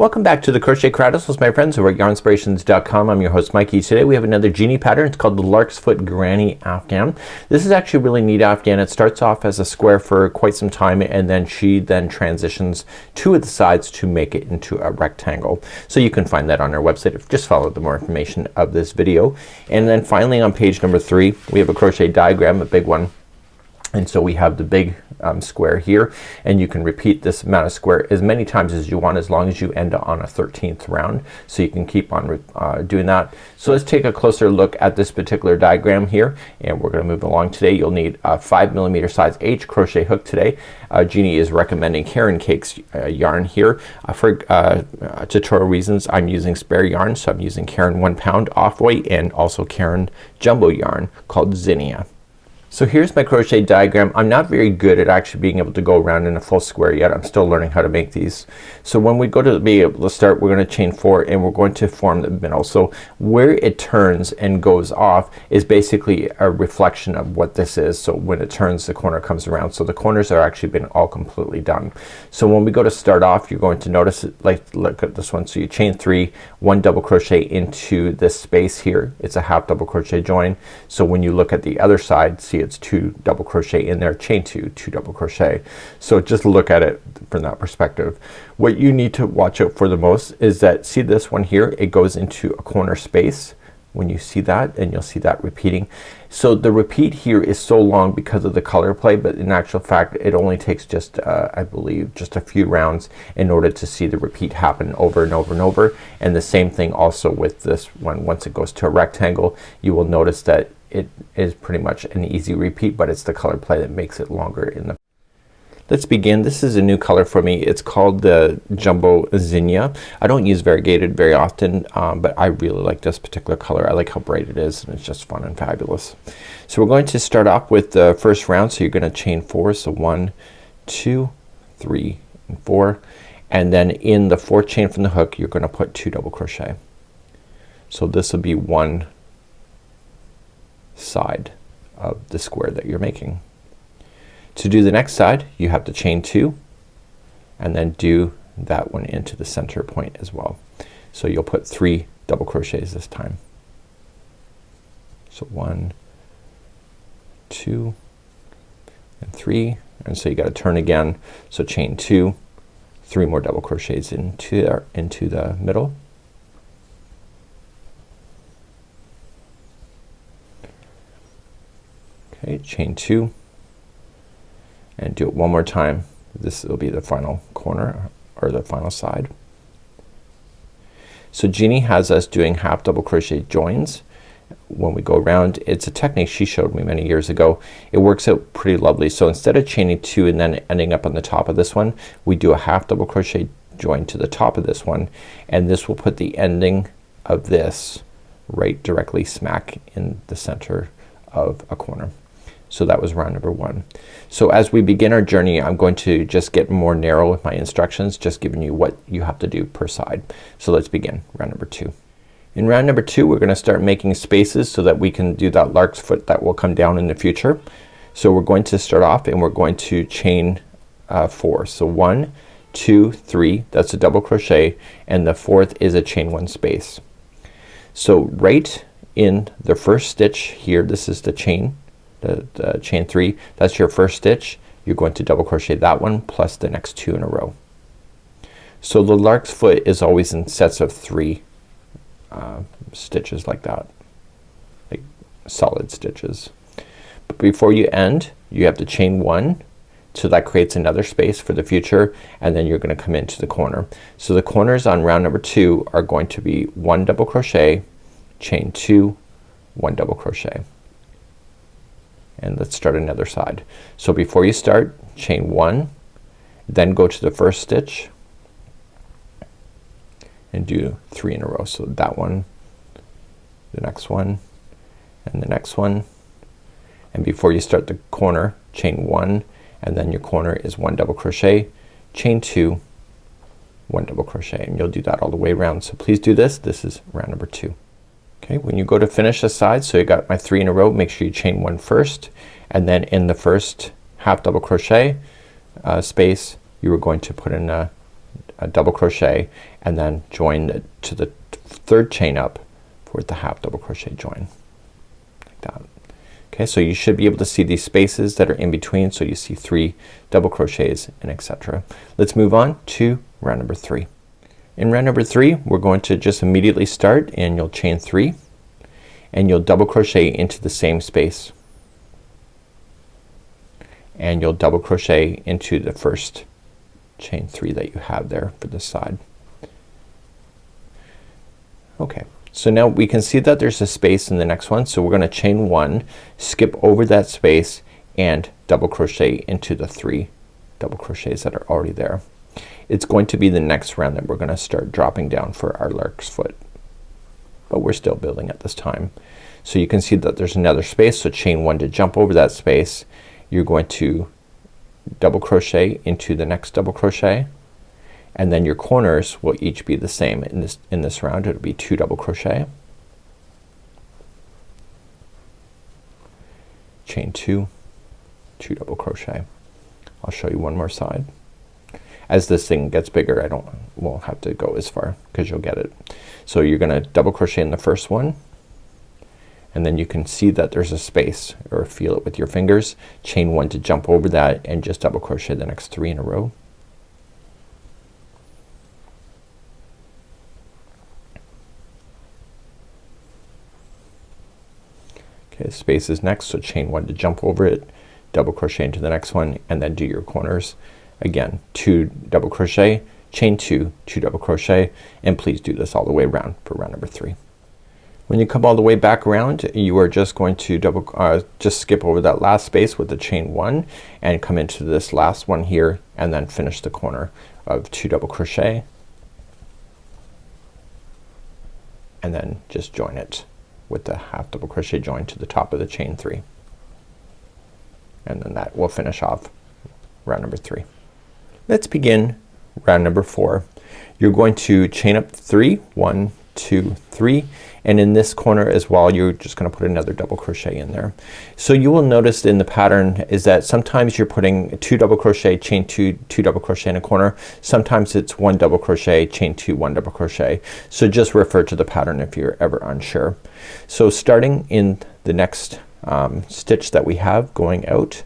Welcome back to the Crochet Chronicles, my friends over at yarnspirations.com. I'm your host Mikey. Today we have another genie pattern. It's called the Larksfoot Granny Afghan. This is actually a really neat Afghan. It starts off as a square for quite some time and then she then transitions two of the sides to make it into a rectangle. So you can find that on our website. Just follow the more information of this video. And then finally on page number 3 we have a crochet diagram, a big one. And so we have the big square here, and you can repeat this amount of square as many times as you want, as long as you end on a 13th round. So you can keep on doing that. So let's take a closer look at this particular diagram here, and we're gonna move along today. You'll need a 5mm size H crochet hook today. Jeannie is recommending Caron Cakes yarn here. For tutorial reasons I'm using spare yarn, so I'm using Caron 1 pound off weight and also Caron jumbo yarn called Zinnia. So here's my crochet diagram. I'm not very good at actually being able to go around in a full square yet. I'm still learning how to make these. So when we go to be able to start, we're gonna chain 4 and we're going to form the middle. So where it turns and goes off is basically a reflection of what this is. So when it turns, the corner comes around. So the corners are actually been all completely done. So when we go to start off, you're going to notice it, like look at this one. So you chain 3, 1 double crochet into this space here. It's a half double crochet join. So when you look at the other side, see it's 2 double crochet in there, chain 2, 2 double crochet. So just look at it from that perspective. What you need to watch out for the most is that, see this one here, it goes into a corner space. When you see that, and you'll see that repeating. So the repeat here is so long because of the color play, but in actual fact it only takes just I believe just a few rounds in order to see the repeat happen over and over and over. And the same thing also with this one. Once it goes to a rectangle, you will notice that it is pretty much an easy repeat, but it's the color play that makes it longer in the. Let's begin. This is a new color for me. It's called the Jumbo Zinnia. I don't use variegated very often, but I really like this particular color. I like how bright it is and it's just fun and fabulous. So we're going to start off with the first round. So you're gonna chain 4. So 1, 2, 3, and 4. And then in the 4th chain from the hook you're gonna put 2 double crochet. So this will be one side of the square that you're making. To do the next side you have to chain 2 and then do that one into the center point as well. So you'll put 3 double crochets this time. So 1, 2, and 3, and so you gotta turn again. So chain 2, 3 more double crochets into the middle. Okay, chain 2 and do it one more time. This will be the final corner or the final side. So Jeannie has us doing half double crochet joins when we go around. It's a technique she showed me many years ago. It works out pretty lovely. So instead of chaining 2 and then ending up on the top of this one, we do a half double crochet join to the top of this one, and this will put the ending of this right directly smack in the center of a corner. So that was round number 1. So as we begin our journey, I'm going to just get more narrow with my instructions, just giving you what you have to do per side. So let's begin round number 2. In round number 2 we're gonna start making spaces so that we can do that lark's foot that will come down in the future. So we're going to start off and we're going to chain 4. So 1, 2, 3, that's a double crochet, and the 4th is a chain 1 space. So right in the first stitch here, this is the chain, the chain 3, that's your first stitch. You're going to double crochet that one plus the next 2 in a row. So the lark's foot is always in sets of 3 stitches like that, like solid stitches. But before you end you have to chain 1, so that creates another space for the future, and then you're gonna come into the corner. So the corners on round number 2 are going to be 1 double crochet, chain 2, 1 double crochet. And let's start another side. So before you start, chain 1, then go to the first stitch and do 3 in a row. So that one, the next one, and the next one. And before you start the corner, chain 1, and then your corner is 1 double crochet, chain 2, 1 double crochet, and you'll do that all the way around. So please do this. This is round number 2. Okay, when you go to finish a side, so you got my 3 in a row, make sure you chain 1 first, and then in the first half double crochet space you are going to put in a a double crochet and then join to the third chain up for the half double crochet join like that. Okay, so you should be able to see these spaces that are in between, so you see 3 double crochets and etc. Let's move on to round number 3. In round number 3 we're going to just immediately start, and you'll chain 3 and you'll double crochet into the same space, and you'll double crochet into the first chain 3 that you have there for this side. Okay, so now we can see that there's a space in the next one, so we're gonna chain 1, skip over that space and double crochet into the 3 double crochets that are already there. It's going to be the next round that we're gonna start dropping down for our lark's foot, but we're still building at this time. So you can see that there's another space, so chain 1 to jump over that space. You're going to double crochet into the next double crochet, and then your corners will each be the same. In this round it'll be 2 double crochet, chain 2, 2 double crochet. I'll show you one more side. As this thing gets bigger won't have to go as far because you'll get it. So you're gonna double crochet in the first one, and then you can see that there's a space, or feel it with your fingers. Chain 1 to jump over that and just double crochet the next 3 in a row. Okay, space is next, so chain 1 to jump over it, double crochet into the next one, and then do your corners. Again, 2 double crochet, chain 2, 2 double crochet, and please do this all the way around for round number 3. When you come all the way back around, you are just going to just skip over that last space with the chain 1 and come into this last one here, and then finish the corner of 2 double crochet, and then just join it with the half double crochet join to the top of the chain 3, and then that will finish off round number 3. Let's begin round number 4. You're going to chain up 3, 1, 2, 3, and in this corner as well you're just gonna put another double crochet in there. So you will notice in the pattern is that sometimes you're putting 2 double crochet, chain 2, 2 double crochet in a corner. Sometimes it's 1 double crochet, chain 2, 1 double crochet. So just refer to the pattern if you're ever unsure. So starting in the next stitch that we have going out,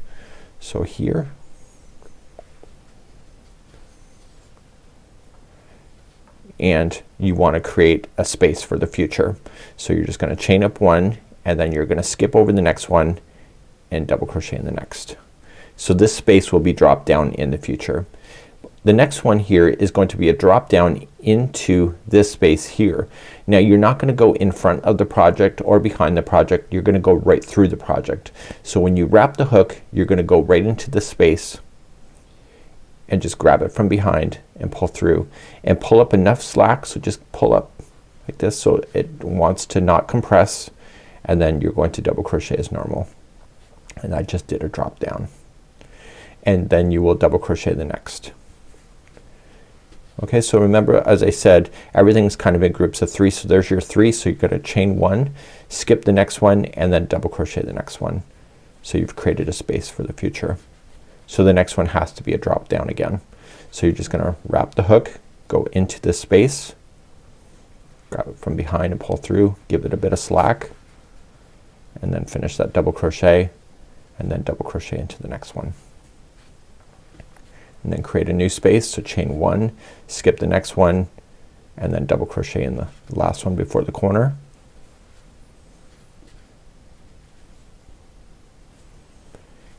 so here, and you want to create a space for the future. So you're just gonna chain up 1, and then you're gonna skip over the next one and double crochet in the next. So this space will be dropped down in the future. The next one here is going to be a drop down into this space here. Now you're not gonna go in front of the project or behind the project, you're gonna go right through the project. So when you wrap the hook, you're gonna go right into the space and just grab it from behind and pull through, and pull up enough slack, so just pull up like this so it wants to not compress, and then you're going to double crochet as normal. And I just did a drop down, and then you will double crochet the next. Okay, so remember, as I said, everything's kind of in groups of 3, so there's your 3, so you're gonna chain 1, skip the next one, and then double crochet the next one. So you've created a space for the future. So the next one has to be a drop down again. So you're just gonna wrap the hook, go into this space, grab it from behind and pull through, give it a bit of slack, and then finish that double crochet, and then double crochet into the next one. And then create a new space, so chain 1, skip the next one, and then double crochet in the last one before the corner.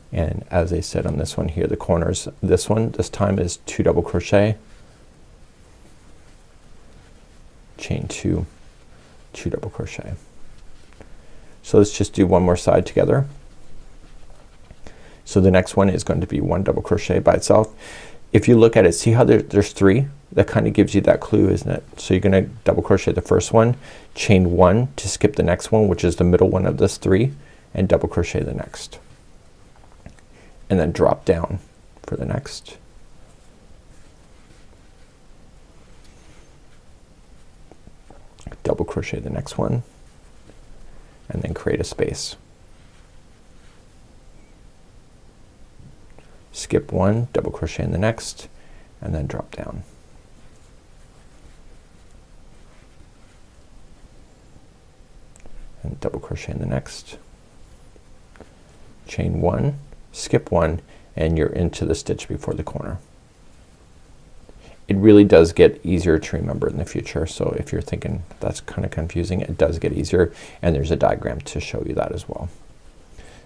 And as I said on this one here, the corners, this time is 2 double crochet, chain 2, 2 double crochet. So let's just do one more side together. So the next one is going to be 1 double crochet by itself. If you look at it, see how there's 3? That kind of gives you that clue, isn't it? So you're gonna double crochet the first one, chain 1 to skip the next one, which is the middle one of this 3, and double crochet the next. And then drop down for the next. Double crochet the next one, and then create a space. Skip 1, double crochet in the next, and then drop down. and double crochet in the next, chain one, skip one, and you're into the stitch before the corner. It really does get easier to remember in the future, so if you're thinking that's kind of confusing, it does get easier, and there's a diagram to show you that as well.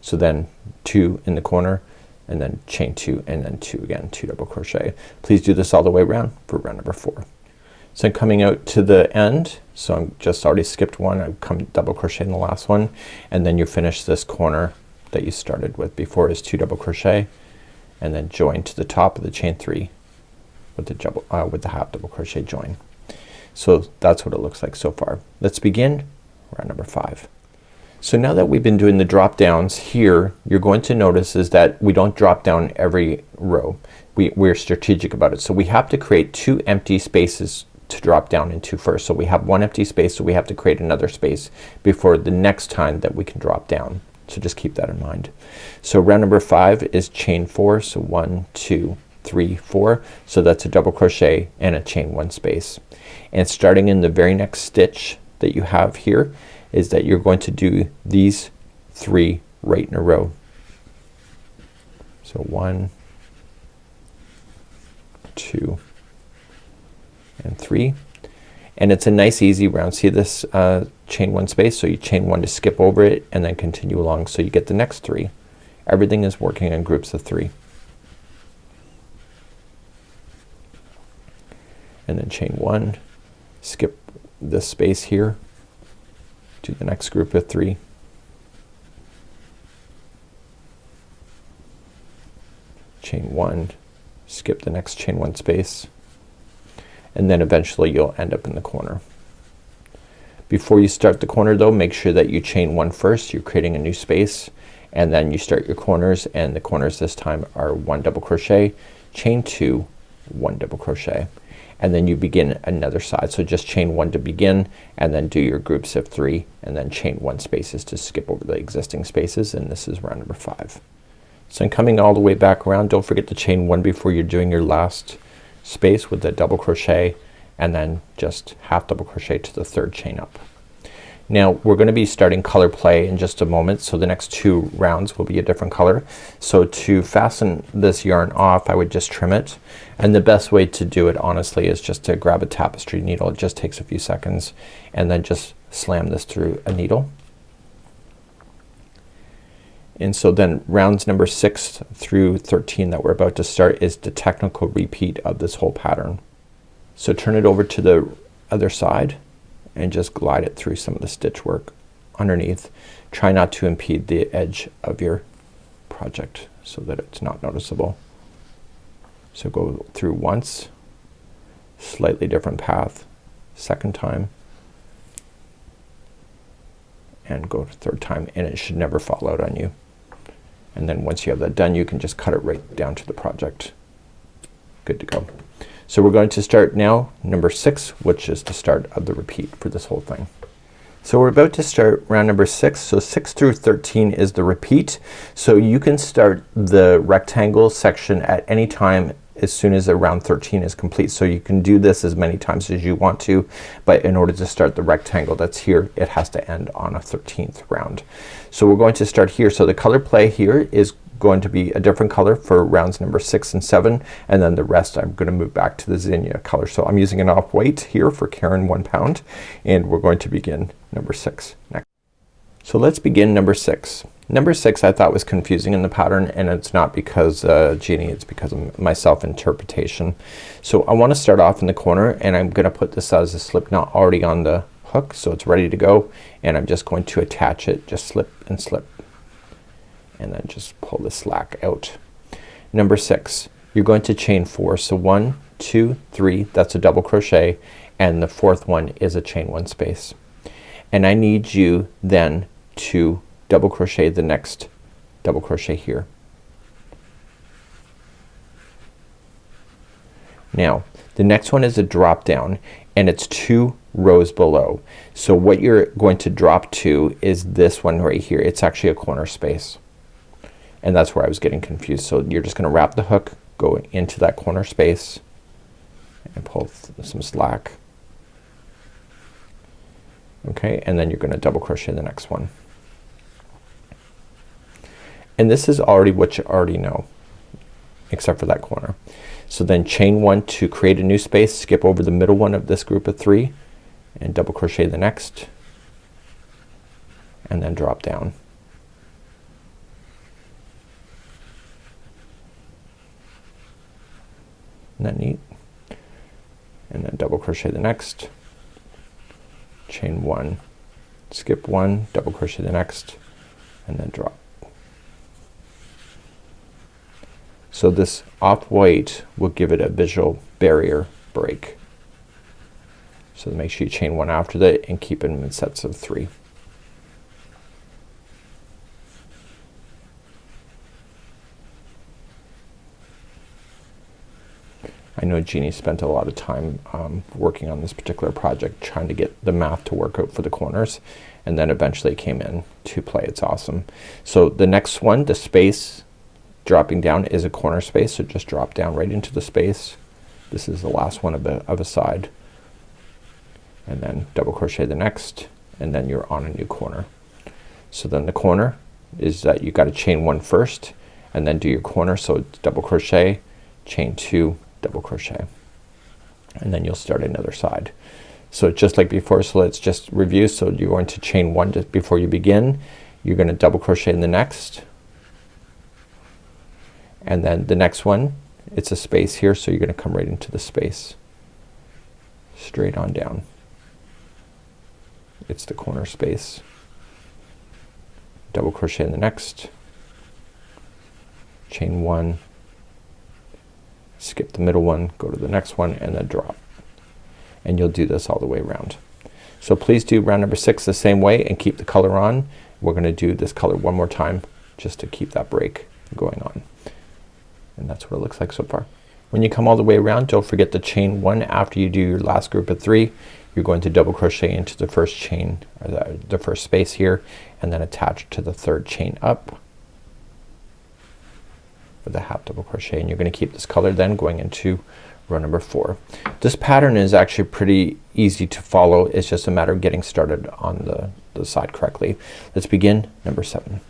So then 2 in the corner, and then chain 2, and then 2 again, 2 double crochet. Please do this all the way around for round number 4. So I'm coming out to the end, so I'm just already skipped one, I've come double crochet in the last one, and then you finish this corner that you started with before is 2 double crochet, and then join to the top of the chain 3 with the half double crochet join. So that's what it looks like so far. Let's begin round number 5. So now that we've been doing the drop downs here, you're going to notice is that we don't drop down every row. We're strategic about it. So we have to create 2 empty spaces to drop down into first. So we have 1 empty space, so we have to create another space before the next time that we can drop down. So just keep that in mind. So round number 5 is chain 4. So 1, 2, 3, 4. So that's a double crochet and a chain 1 space. And starting in the very next stitch that you have here is that you're going to do these 3 right in a row. So 1, 2, and 3. And it's a nice easy round. See this chain 1 space? So you chain 1 to skip over it and then continue along, so you get the next 3. Everything is working in groups of 3. And then chain 1, skip this space here to the next group of 3. Chain 1, skip the next chain 1 space, and then eventually you'll end up in the corner. Before you start the corner though, make sure that you chain 1 first. You're creating a new space, and then you start your corners, and the corners this time are 1 double crochet, chain 2, 1 double crochet, and then you begin another side. So just chain 1 to begin, and then do your groups of 3, and then chain 1 spaces to skip over the existing spaces, and this is round number 5. So I'm coming all the way back around. Don't forget to chain 1 before you're doing your last space with the double crochet, and then just half double crochet to the 3rd chain up. Now we're gonna be starting color play in just a moment, so the next 2 rounds will be a different color. So to fasten this yarn off, I would just trim it, and the best way to do it honestly is just to grab a tapestry needle. It just takes a few seconds, and then just slam this through a needle. And so then rounds number 6 through 13 that we're about to start is the technical repeat of this whole pattern. So turn it over to the other side and just glide it through some of the stitch work underneath. Try not to impede the edge of your project so that it's not noticeable. So go through once, slightly different path, second time, and go to 3rd time, and it should never fall out on you. And then once you have that done, you can just cut it right down to the project. Good to go. So we're going to start now number 6, which is the start of the repeat for this whole thing. So we're about to start round number 6. So 6 through 13 is the repeat. So you can start the rectangle section at any time as soon as round 13 is complete. So you can do this as many times as you want to, but in order to start the rectangle that's here, it has to end on a 13th round. So we're going to start here. So the color play here is going to be a different color for rounds number 6 and 7, and then the rest I'm gonna move back to the zinnia color. So I'm using an off-white here for Caron 1 pound, and we're going to begin number 6 next. So let's begin number 6. Number 6 I thought was confusing in the pattern, and it's not because Jeannie, it's because of my self-interpretation. So I want to start off in the corner, and I'm gonna put this as a slip knot already on the hook, so it's ready to go, and I'm just going to attach it, just slip and slip, and then just pull the slack out. Number 6, you're going to chain 4. So 1, 2, 3, that's a double crochet, and the 4th one is a chain 1 space. And I need you then to double crochet the next double crochet here. Now the next one is a drop down, and it's 2 rows below. So what you're going to drop to is this one right here. It's actually a corner space, and that's where I was getting confused. So you're just gonna wrap the hook, go into that corner space, and pull some slack, Okay, and then you're gonna double crochet the next one. And this is already what you already know, except for that corner. So then chain one to create a new space, skip over the middle one of this group of 3 and double crochet the next, and then drop down. Isn't that neat? And then double crochet the next, chain 1, skip 1, double crochet the next, and then drop. So this off-white will give it a visual barrier break. So make sure you chain 1 after that and keep them in sets of 3. I know Jeannie spent a lot of time working on this particular project, trying to get the math to work out for the corners, and then eventually it came in to play. It's awesome. So the next one, the space dropping down, is a corner space, so just drop down right into the space. This is the last one of a side, and then double crochet the next, and then you're on a new corner. So then the corner is that you got to chain 1 first and then do your corner. So it's double crochet, chain 2, double crochet, and then you'll start another side. So just like before, so let's just review. So you're going to chain 1 just before you begin. You're going to double crochet in the next, and then the next one, it's a space here, so you're going to come right into the space, straight on down. It's the corner space. Double crochet in the next, chain 1, skip the middle one, go to the next one, and then drop. And you'll do this all the way around. So please do round number 6 the same way and keep the color on. We're gonna do this color one more time just to keep that break going on. And that's what it looks like so far. When you come all the way around, don't forget to chain 1 after you do your last group of 3. You're going to double crochet into the first chain, or the first space here, and then attach to the 3rd chain up with a half double crochet, and you're gonna keep this color then going into row number 4. This pattern is actually pretty easy to follow. It's just a matter of getting started on the side correctly. Let's begin number 7.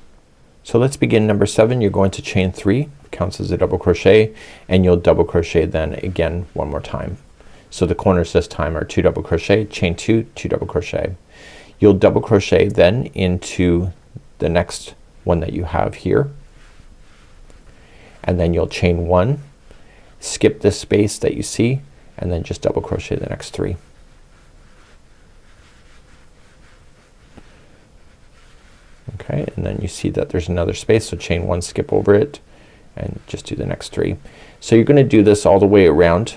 So let's begin number 7. You're going to chain 3, counts as a double crochet, and you'll double crochet then again one more time. So the corners this time are 2 double crochet, chain 2, 2 double crochet. You'll double crochet then into the next one that you have here, and then you'll chain 1, skip this space that you see, and then just double crochet the next 3. Okay, and then you see that there's another space, so chain 1, skip over it, and just do the next 3. So you're gonna do this all the way around,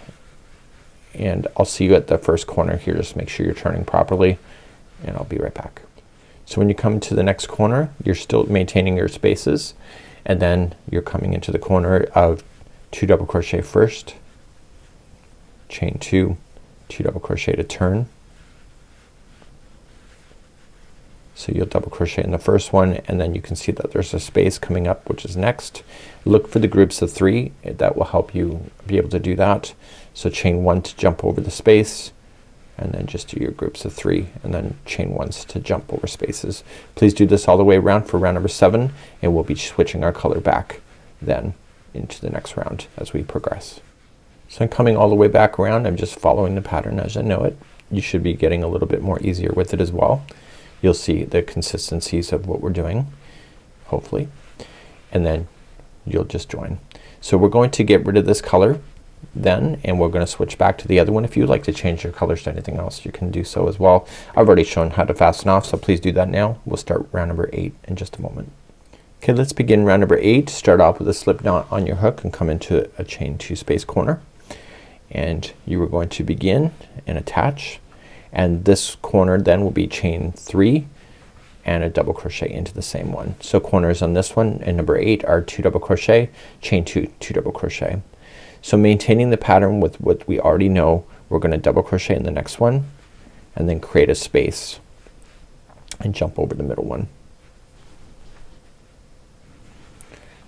and I'll see you at the first corner here. Just make sure you're turning properly, and I'll be right back. So when you come to the next corner, you're still maintaining your spaces, and then you're coming into the corner of 2 double crochet first, chain 2, 2 double crochet to turn. So you'll double crochet in the first one, and then you can see that there's a space coming up, which is next. Look for the groups of 3. That will help you be able to do that. So chain 1 to jump over the space, and then just do your groups of 3, and then chain 1s to jump over spaces. Please do this all the way around for round number 7, and we'll be switching our color back then into the next round as we progress. So I'm coming all the way back around. I'm just following the pattern as I know it. You should be getting a little bit more easier with it as well. You'll see the consistencies of what we're doing, hopefully, and then you'll just join. So we're going to get rid of this color then, and we're gonna switch back to the other one. If you'd like to change your colors to anything else, you can do so as well. I've already shown how to fasten off, so please do that now. We'll start round number 8 in just a moment. Okay, let's begin round number 8. Start off with a slip knot on your hook and come into a chain 2 space corner, and you are going to begin and attach, and this corner then will be chain 3 and a double crochet into the same one. So corners on this one and number 8 are 2 double crochet, chain 2, 2 double crochet. So maintaining the pattern with what we already know, we're gonna double crochet in the next one and then create a space and jump over the middle one.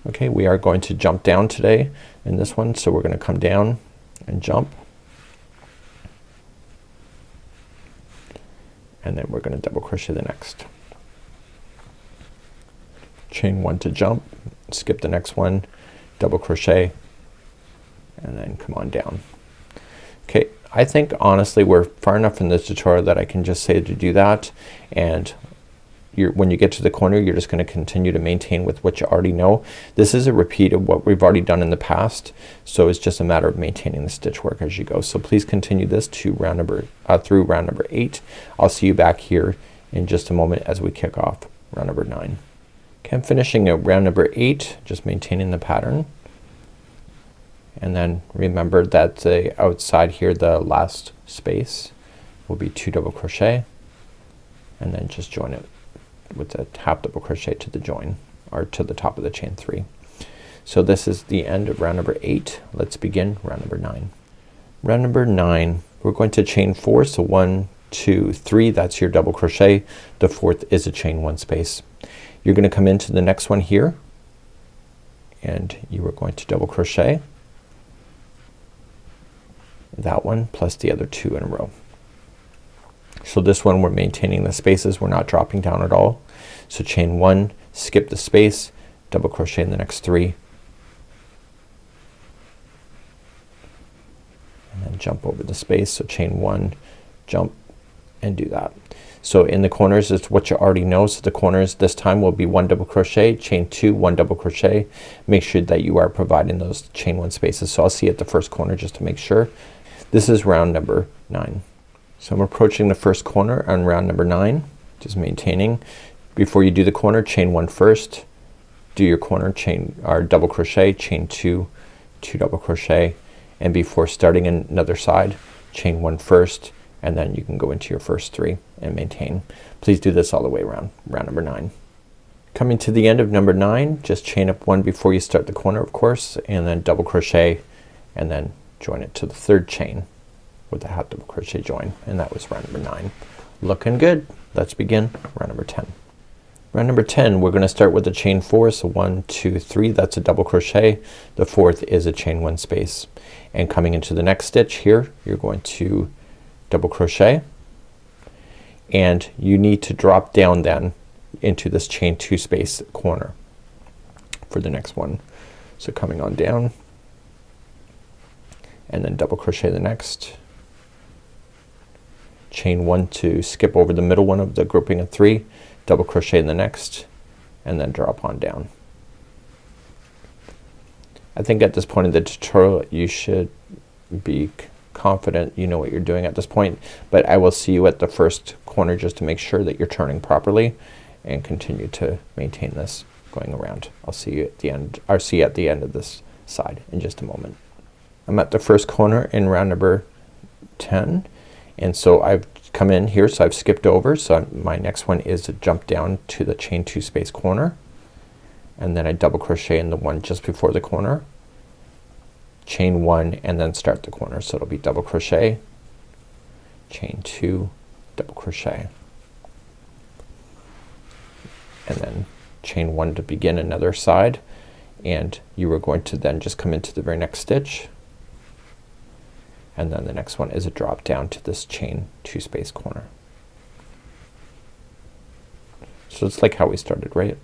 Okay, we are going to jump down today in this one, so we're gonna come down and jump, and then we're gonna double crochet the next. Chain 1 to jump, skip the next one, double crochet, and then come on down. Okay, I think honestly we're far enough in this tutorial that I can just say to do that, and when you get to the corner you're just gonna continue to maintain with what you already know. This is a repeat of what we've already done in the past, so it's just a matter of maintaining the stitch work as you go. So please continue this to round number through round number 8. I'll see you back here in just a moment as we kick off round number 9. Okay, I'm finishing at round number 8, just maintaining the pattern. And then remember that the outside here, the last space will be 2 double crochet, and then just join it with a half double crochet to the join, or to the top of the chain 3. So this is the end of round number 8. Let's begin round number 9. Round number 9, we're going to chain 4. So 1, 2, 3, that's your double crochet. The 4th is a chain 1 space. You're gonna come into the next one here, and you are going to double crochet that one plus the other 2 in a row. So this one we're maintaining the spaces, we're not dropping down at all. So chain 1, skip the space, double crochet in the next 3, and then jump over the space. So chain 1, jump, and do that. So in the corners it's what you already know. So the corners this time will be 1 double crochet, chain 2, 1 double crochet. Make sure that you are providing those chain 1 spaces. So I'll see at the first corner just to make sure. This is round number 9. So I'm approaching the first corner on round number 9, just maintaining. Before you do the corner, chain 1 first, do your corner, chain or double crochet, chain 2, 2 double crochet, and before starting another side, chain 1 first, and then you can go into your first 3 and maintain. Please do this all the way around round number 9. Coming to the end of number 9, just chain up 1 before you start the corner, of course, and then double crochet, and then join it to the 3rd chain with a half double crochet join, and that was round number 9. Looking good. Let's begin round number 10. Round number 10, we're gonna start with a chain 4. So 1, 2, 3, that's a double crochet. The 4th is a chain 1 space, and coming into the next stitch here you're going to double crochet, and you need to drop down then into this chain 2 space corner for the next one. So coming on down, and then double crochet the next, chain 1 to skip over the middle one of the grouping of 3, double crochet in the next, and then drop on down. I think at this point in the tutorial you should be confident you know what you're doing at this point, but I will see you at the first corner just to make sure that you're turning properly, and continue to maintain this going around. I'll see you at the end, or see you at the end of this side in just a moment. I'm at the first corner in round number 10, and so I've come in here, so I've skipped over. So my next one is to jump down to the chain 2 space corner, and then I double crochet in the one just before the corner, chain 1, and then start the corner. So it'll be double crochet, chain 2, double crochet, and then chain 1 to begin another side, and you are going to then just come into the very next stitch, and then the next one is a drop down to this chain 2 space corner. So it's like how we started, right?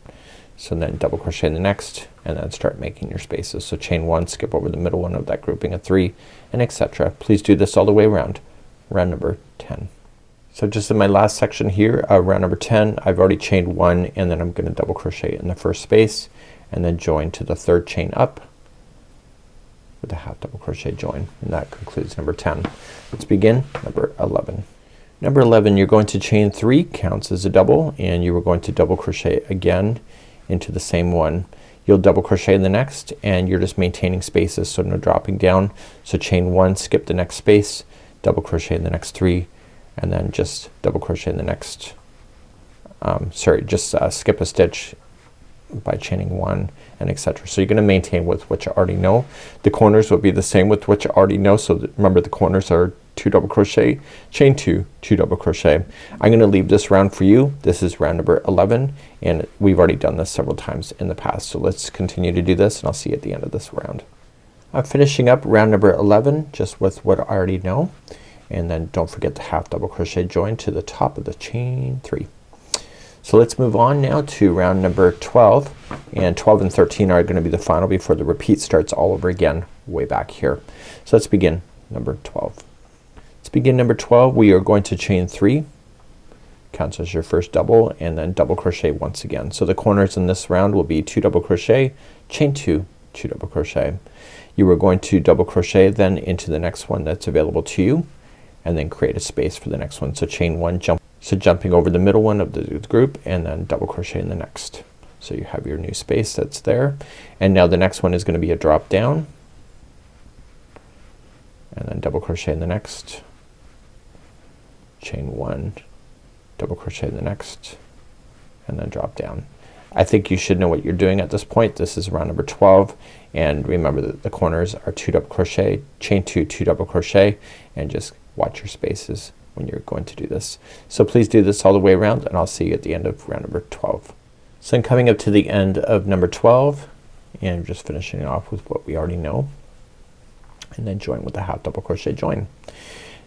So then double crochet in the next, and then start making your spaces. So chain 1, skip over the middle one of that grouping of 3, and etc. Please do this all the way around round number 10. So just in my last section here, round number 10, I've already chained 1, and then I'm gonna double crochet in the first space, and then join to the 3rd chain up with a half double crochet join, and that concludes number 10. Let's begin number 11. Number 11, you're going to chain 3, counts as a double, and you are going to double crochet again into the same one. You'll double crochet in the next, and you're just maintaining spaces, so no dropping down. So chain 1, skip the next space, double crochet in the next 3, and then just double crochet in the next skip a stitch by chaining 1, and etc. So you're gonna maintain with what you already know. The corners will be the same with what you already know. So remember, the corners are 2 double crochet, chain 2, 2 double crochet. I'm gonna leave this round for you. This is round number 11, and we've already done this several times in the past. So let's continue to do this, and I'll see you at the end of this round. I'm finishing up round number 11 just with what I already know, and then don't forget the half double crochet join to the top of the chain 3. So let's move on now to round number 12, and 12 and 13 are gonna be the final before the repeat starts all over again way back here. So let's begin number 12. Let's begin number 12. We are going to chain 3, counts as your first double, and then double crochet once again. So the corners in this round will be 2 double crochet, chain 2, 2 double crochet. You are going to double crochet then into the next one that's available to you, and then create a space for the next one. So chain 1, jump. So jumping over the middle one of the group, and then double crochet in the next. So you have your new space that's there, and now the next one is gonna be a drop down, and then double crochet in the next, chain 1, double crochet in the next, and then drop down. I think you should know what you're doing at this point. This is round number 12, and remember that the corners are 2 double crochet, chain 2, 2 double crochet, and just watch your spaces when you're going to do this. So please do this all the way around, and I'll see you at the end of round number 12. So I'm coming up to the end of number 12, and just finishing off with what we already know, and then join with the half double crochet join.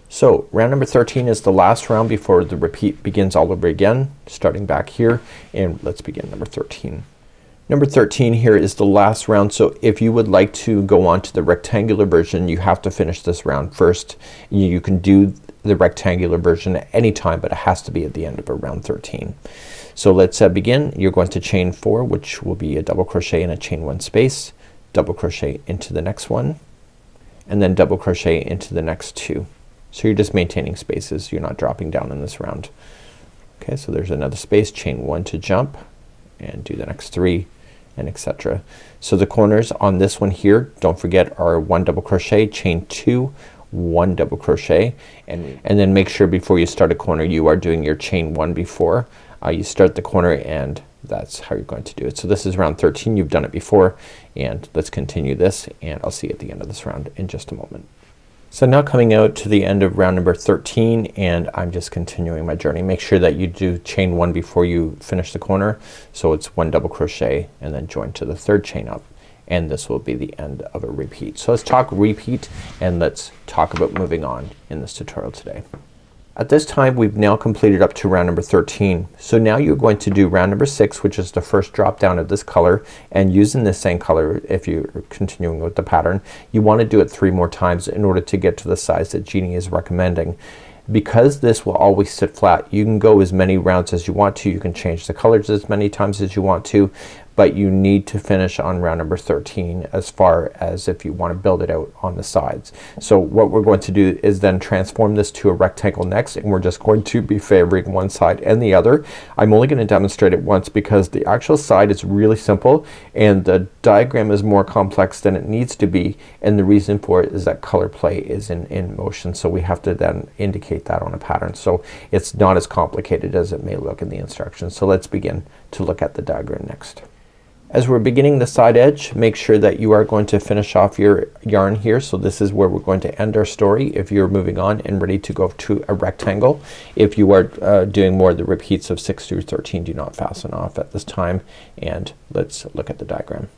So round number 13 is the last round before the repeat begins all over again, starting back here, and let's begin number 13. Number 13 here is the last round, so if you would like to go on to the rectangular version, you have to finish this round first. You can do the rectangular version at any time, but it has to be at the end of round 13. So let's begin. You're going to chain 4, which will be a double crochet and a chain 1 space, double crochet into the next one, and then double crochet into the next 2. So you're just maintaining spaces, you're not dropping down in this round. Okay, so there's another space, chain 1 to jump, and do the next 3, and etc. So the corners on this one here, don't forget, are 1 double crochet, chain 2, 1 double crochet, and then make sure before you start a corner you are doing your chain 1 before you start the corner, and that's how you're going to do it. So this is round 13. You've done it before, and let's continue this, and I'll see you at the end of this round in just a moment. So now coming out to the end of round number 13, and I'm just continuing my journey. Make sure that you do chain 1 before you finish the corner, so it's 1 double crochet and then join to the 3rd chain up, and this will be the end of a repeat. So let's talk repeat, and let's talk about moving on in this tutorial today. At this time we've now completed up to round number 13. So now you're going to do round number 6, which is the first drop down of this color, and using this same color, if you're continuing with the pattern, you want to do it 3 more times in order to get to the size that Jeannie is recommending. Because this will always sit flat, you can go as many rounds as you want to. You can change the colors as many times as you want to, but you need to finish on round number 13 as far as if you want to build it out on the sides. So what we're going to do is then transform this to a rectangle next, and we're just going to be favoring one side and the other. I'm only going to demonstrate it once because the actual side is really simple and the diagram is more complex than it needs to be, and the reason for it is that color play is in motion, so we have to then indicate that on a pattern. So it's not as complicated as it may look in the instructions. So let's begin to look at the diagram next. As we're beginning the side edge, make sure that you are going to finish off your yarn here. So this is where we're going to end our story if you're moving on and ready to go to a rectangle. If you are doing more of the repeats of 6 through 13, do not fasten off at this time, and let's look at the diagram.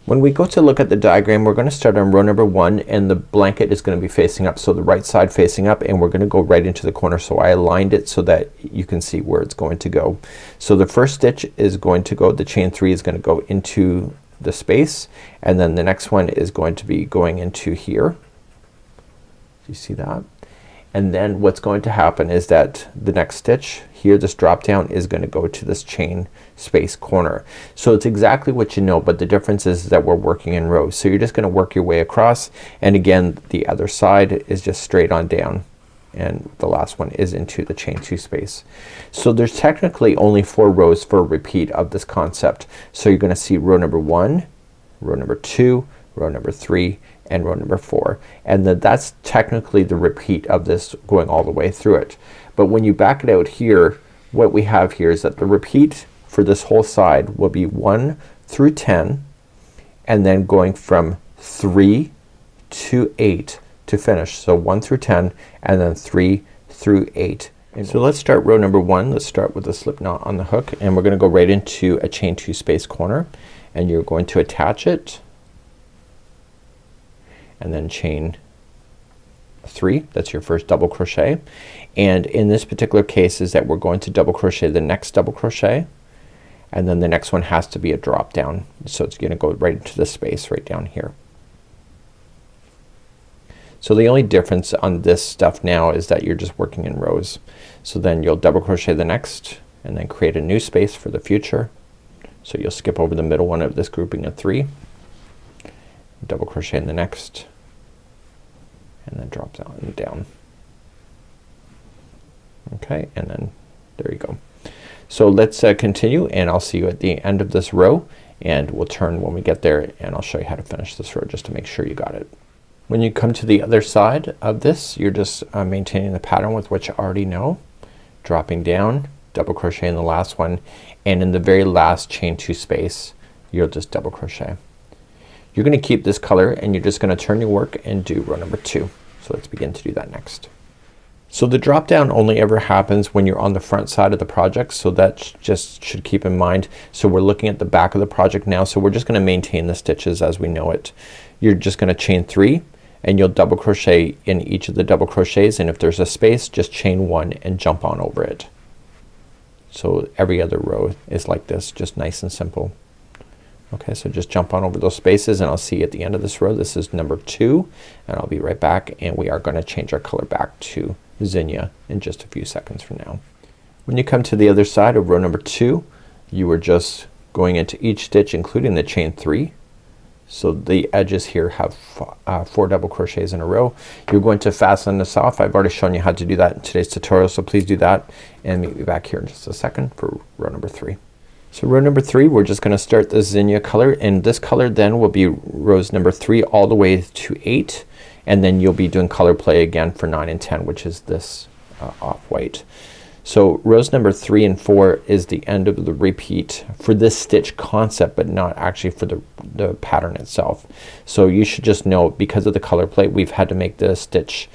When we go to look at the diagram, we're going to start on row number 1, and the blanket is going to be facing up, so the right side facing up, and we're going to go right into the corner. So I aligned it so that you can see where it's going to go. So the first stitch is going to go, the chain 3 is going to go into the space, and then the next one is going to be going into here. Do you see that? And then what's going to happen is that the next stitch here, this drop down, is going to go to this chain space corner. So it's exactly what you know, but the difference is that we're working in rows. So you're just going to work your way across, and again the other side is just straight on down, and the last one is into the chain 2 space. So there's technically only 4 rows for a repeat of this concept. So you're going to see row number 1, row number 2, row number 3, and row number 4, and that's technically the repeat of this going all the way through it. But when you back it out here, what we have here is that the repeat for this whole side will be 1 through 10, and then going from 3 to 8 to finish. So 1 through 10, and then 3 through 8. And so let's start row number 1. Let's start with a slip knot on the hook, and we're going to go right into a chain 2 space corner, and you're going to attach it and then chain 3. That's your first double crochet, and in this particular case is that we're going to double crochet the next double crochet, and then the next one has to be a drop down, so it's gonna go right into the space right down here. So the only difference on this stuff now is that you're just working in rows. So then you'll double crochet the next and then create a new space for the future. So you'll skip over the middle one of this grouping of 3, double crochet in the next, and then drop down and down. Okay, and then there you go. So let's continue, and I'll see you at the end of this row, and we'll turn when we get there, and I'll show you how to finish this row just to make sure you got it. When you come to the other side of this, you're just maintaining the pattern with what you already know, dropping down, double crochet in the last one, and in the very last chain 2 space you'll just double crochet. You're gonna keep this color, and you're just gonna turn your work and do row number 2. So let's begin to do that next. So the drop down only ever happens when you're on the front side of the project, so that just should keep in mind. So we're looking at the back of the project now, so we're just gonna maintain the stitches as we know it. You're just gonna chain 3, and you'll double crochet in each of the double crochets, and if there's a space just chain 1 and jump on over it. So every other row is like this, just nice and simple. Okay, so just jump on over those spaces, and I'll see you at the end of this row. This is number 2, and I'll be right back, and we are gonna change our color back to zinnia in just a few seconds from now. When you come to the other side of row number 2, you are just going into each stitch including the chain 3. So the edges here have 4 double crochets in a row. You're going to fasten this off. I've already shown you how to do that in today's tutorial, so please do that, and meet me back here in just a second for row number 3. So row number 3, we're just gonna start the zinnia color, and this color then will be rows number 3 all the way to 8, and then you'll be doing color play again for 9 and 10, which is this off-white. So rows number 3 and 4 is the end of the repeat for this stitch concept, but not actually for the pattern itself. So you should just know, because of the color play, we've had to make the stitch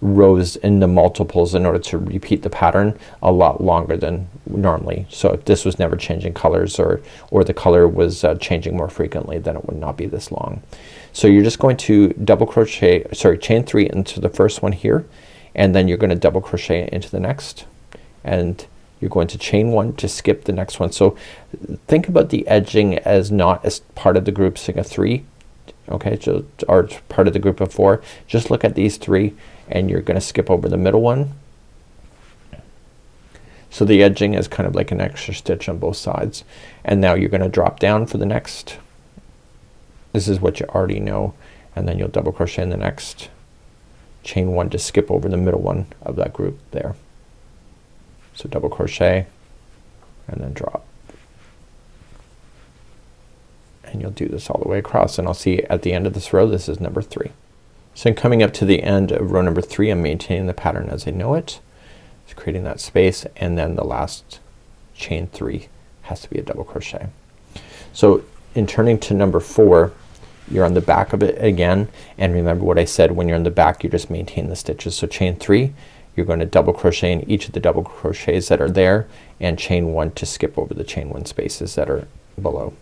rows in the multiples in order to repeat the pattern a lot longer than normally. So if this was never changing colors, or the color was changing more frequently, then it would not be this long. So you're just going to double crochet, sorry, chain 3 into the first one here, and then you're gonna double crochet into the next, and you're going to chain 1 to skip the next one. So think about the edging as not as part of the grouping of 3, okay, so, or part of the group of 4. Just look at these 3, and you're gonna skip over the middle one. So the edging is kind of like an extra stitch on both sides, and now you're gonna drop down for the next. This is what you already know, and then you'll double crochet in the next, chain 1 to skip over the middle one of that group there. So double crochet and then drop, and you'll do this all the way across, and I'll see you at the end of this row. This is number 3. So I'm coming up to the end of row number 3. I'm maintaining the pattern as I know it. It's creating that space, and then the last chain 3 has to be a double crochet. So in turning to number 4, you're on the back of it again, and remember what I said, when you're in the back you just maintain the stitches. So chain 3, you're going to double crochet in each of the double crochets that are there, and chain 1 to skip over the chain 1 spaces that are below.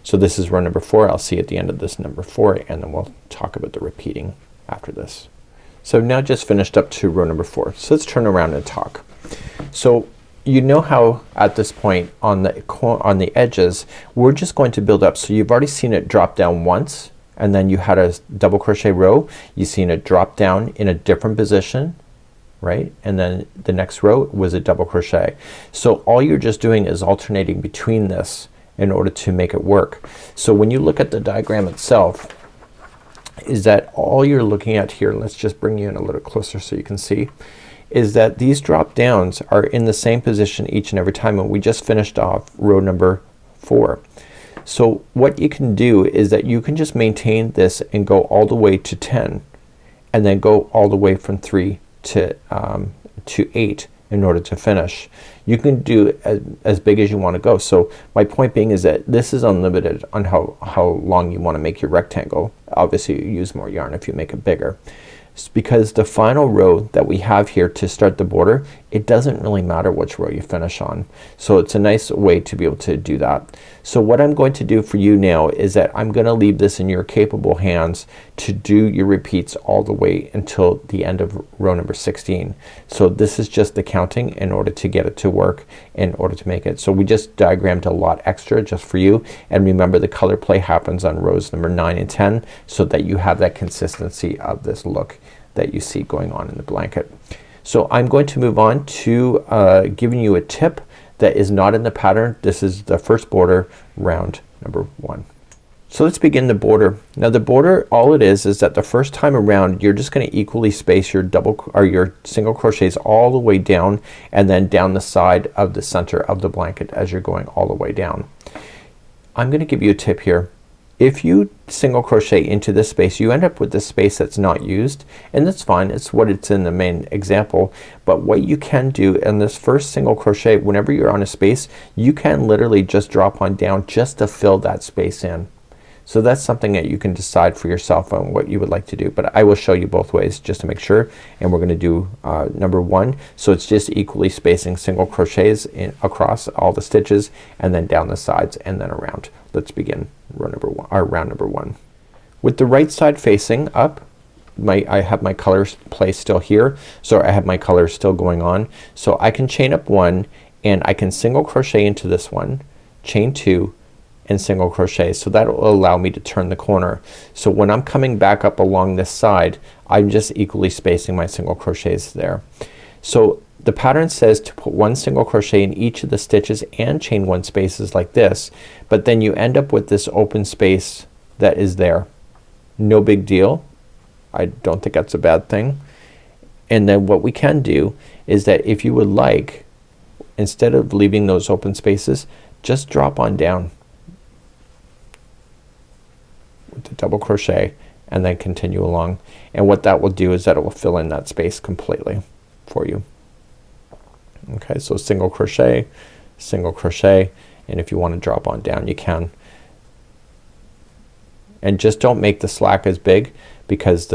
So this is row number 4. I'll see you at the end of this number 4, and then we'll talk about the repeating after this. So I've now just finished up to row number 4. So let's turn around and talk. So you know how at this point on the edges we're just going to build up. So you've already seen it drop down once, and then you had a double crochet row. You've seen it drop down in a different position, right? And then the next row was a double crochet. So all you're just doing is alternating between this in order to make it work. So when you look at the diagram itself, is that all you're looking at here, let's just bring you in a little closer so you can see, is that these drop downs are in the same position each and every time, and we just finished off row number 4. So what you can do is that you can just maintain this and go all the way to 10, and then go all the way from 3 to 8 in order to finish. You can do as big as you want to go. So my point being is that this is unlimited on how long you want to make your rectangle. Obviously you use more yarn if you make it bigger. because the final row that we have here to start the border, it doesn't really matter which row you finish on. So it's a nice way to be able to do that. So what I'm going to do for you now is that I'm gonna leave this in your capable hands to do your repeats all the way until the end of row number 16. So this is just the counting in order to get it to work, in order to make it. So we just diagrammed a lot extra just for you, and remember the color play happens on rows number 9 and 10 so that you have that consistency of this look that you see going on in the blanket. So I'm going to move on to giving you a tip that is not in the pattern. This is the first border, round number 1. So let's begin the border. Now the border, all it is that the first time around you're just gonna equally space your double or your single crochets all the way down and then down the side of the center of the blanket as you're going all the way down. I'm gonna give you a tip here. If you single crochet into this space, you end up with this space that's not used, and that's fine. It's what it's in the main example. But what you can do in this first single crochet, whenever you're on a space, you can literally just drop on down just to fill that space in. So that's something that you can decide for yourself on what you would like to do, but I will show you both ways just to make sure. And we're gonna do number 1. So it's just equally spacing single crochets in across all the stitches and then down the sides and then around. Let's begin row number 1 or round number 1. With the right side facing up, I have my colors placed still here, so I have my colors still going on. So I can chain up 1 and I can single crochet into this one, chain 2 and single crochet. So that will allow me to turn the corner. So when I'm coming back up along this side, I'm just equally spacing my single crochets there. So the pattern says to put 1 single crochet in each of the stitches and chain 1 spaces like this, but then you end up with this open space that is there. No big deal. I don't think that's a bad thing. And then what we can do is that if you would like, instead of leaving those open spaces, just drop on down with the double crochet and then continue along, and what that will do is that it will fill in that space completely for you. Okay, so single crochet, and if you want to drop on down you can. And just don't make the slack as big because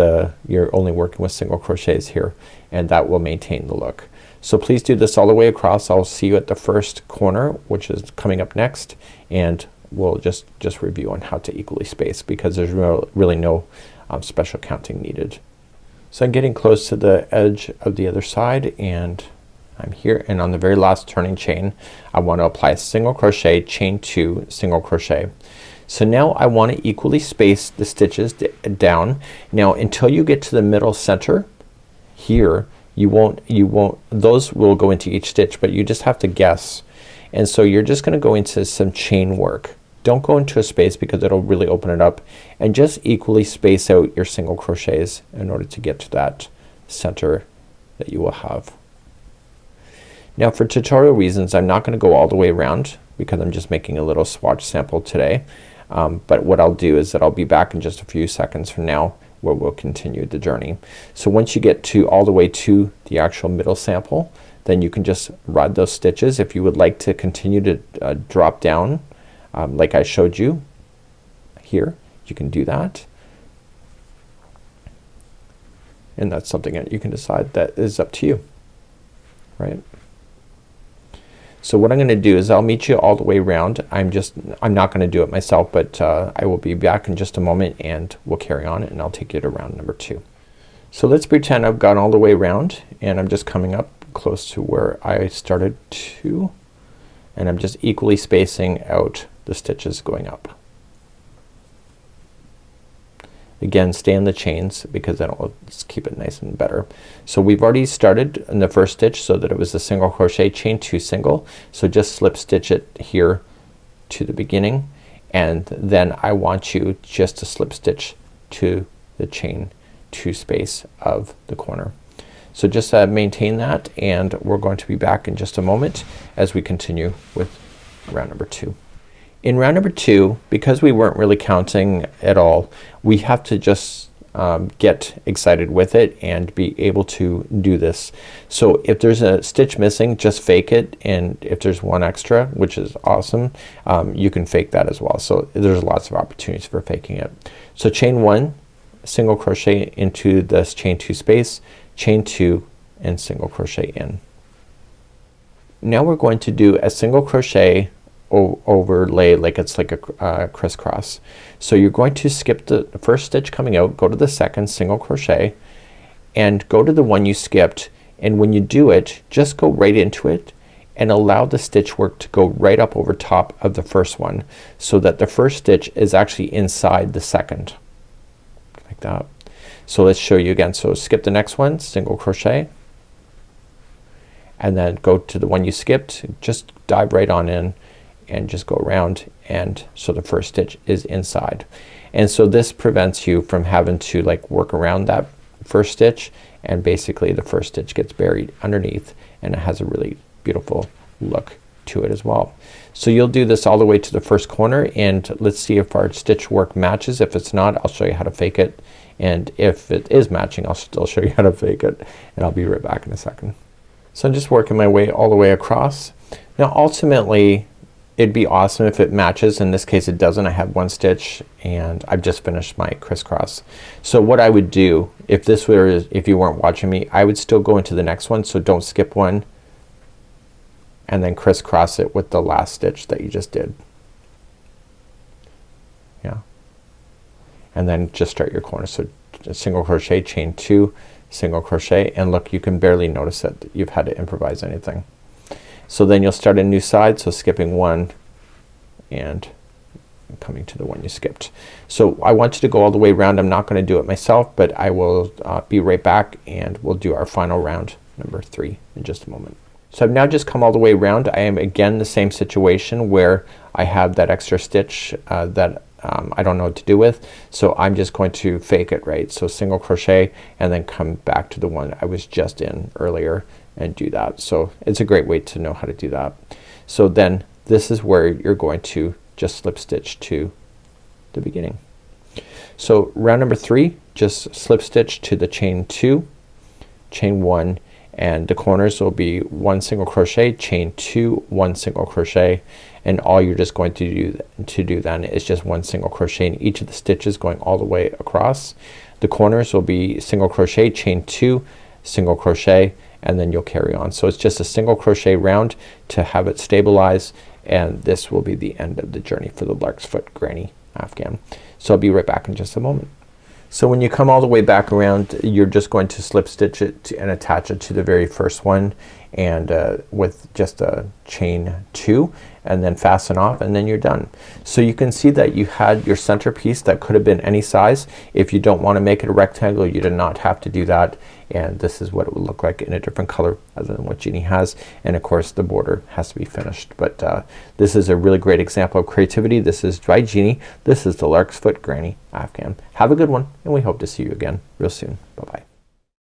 you're only working with single crochets here, and that will maintain the look. So please do this all the way across. I'll see you at the first corner, which is coming up next, and we'll just review on how to equally space because there's really no special counting needed. So I'm getting close to the edge of the other side and I'm here, and on the very last turning chain I want to apply a single crochet, chain 2, single crochet. So now I want to equally space the stitches down. Now until you get to the middle center here, you won't those will go into each stitch, but you just have to guess. And so you're just gonna go into some chain work. Don't go into a space because it'll really open it up, and just equally space out your single crochets in order to get to that center that you will have. Now for tutorial reasons I'm not gonna go all the way around because I'm just making a little swatch sample today. But what I'll do is that I'll be back in just a few seconds from now where we'll continue the journey. So once you get to all the way to the actual middle sample, then you can just ride those stitches. If you would like to continue to drop down like I showed you here, you can do that. And that's something that you can decide, that is up to you, right? So what I'm gonna do is I'll meet you all the way around. I'm not gonna do it myself, but I will be back in just a moment and we'll carry on and I'll take you to round number 2. So let's pretend I've gone all the way around and I'm just coming up close to where I started to, and I'm just equally spacing out the stitches going up. Again, stay in the chains because then it'll just keep it nice and better. So we've already started in the first stitch so that it was a single crochet, chain 2 single. So just slip stitch it here to the beginning, and then I want you just to slip stitch to the chain 2 space of the corner. So just maintain that, and we're going to be back in just a moment as we continue with round number 2. In round number 2, because we weren't really counting at all, we have to just get excited with it and be able to do this. So if there's a stitch missing, just fake it, and if there's one extra, which is awesome, you can fake that as well. So there's lots of opportunities for faking it. So chain 1, single crochet into this chain 2 space, chain 2 and single crochet in. Now we're going to do a single crochet overlay like it's like a crisscross. So you're going to skip the first stitch coming out, go to the second single crochet and go to the one you skipped, and when you do it just go right into it and allow the stitch work to go right up over top of the first one so that the first stitch is actually inside the second, like that. So let's show you again. So skip the next one, single crochet, and then go to the one you skipped, just dive right on in and just go around, and so the first stitch is inside. And so this prevents you from having to like work around that first stitch, and basically the first stitch gets buried underneath and it has a really beautiful look to it as well. So you'll do this all the way to the first corner, and let's see if our stitch work matches. If it's not, I'll show you how to fake it, and if it is matching I'll still show you how to fake it, and I'll be right back in a second. So I'm just working my way all the way across. Now ultimately it'd be awesome if it matches. In this case it doesn't. I have one stitch and I've just finished my crisscross. So what I would do if this were, if you weren't watching me, I would still go into the next one. So don't skip one and then crisscross it with the last stitch that you just did. Yeah. And then just start your corner. So single crochet, chain 2, single crochet, and look, you can barely notice that you've had to improvise anything. So then you'll start a new side, so skipping one and coming to the one you skipped. So I want you to go all the way around. I'm not gonna do it myself, but I will be right back and we'll do our final round number 3 in just a moment. So I've now just come all the way around. I am again the same situation where I have that extra stitch that I don't know what to do with, so I'm just going to fake it, right? So single crochet and then come back to the one I was just in earlier and do that. So it's a great way to know how to do that. So then this is where you're going to just slip stitch to the beginning. So round number 3, just slip stitch to the chain 2, chain 1, and the corners will be 1 single crochet, chain 2, 1 single crochet, and all you're just going to do then is just 1 single crochet in each of the stitches going all the way across. The corners will be single crochet, chain 2, single crochet, and then you'll carry on. So it's just a single crochet round to have it stabilize, and this will be the end of the journey for the Larksfoot Granny Afghan. So I'll be right back in just a moment. So when you come all the way back around, you're just going to slip stitch it and attach it to the very first one, and with just a chain 2, and then fasten off, and then you're done. So you can see that you had your centerpiece that could have been any size. If you don't want to make it a rectangle, you do not have to do that, and this is what it would look like in a different color other than what Jeannie has, and of course the border has to be finished. But this is a really great example of creativity. This is by Jeannie. This is the Larksfoot Granny Afghan. Have a good one, and we hope to see you again real soon.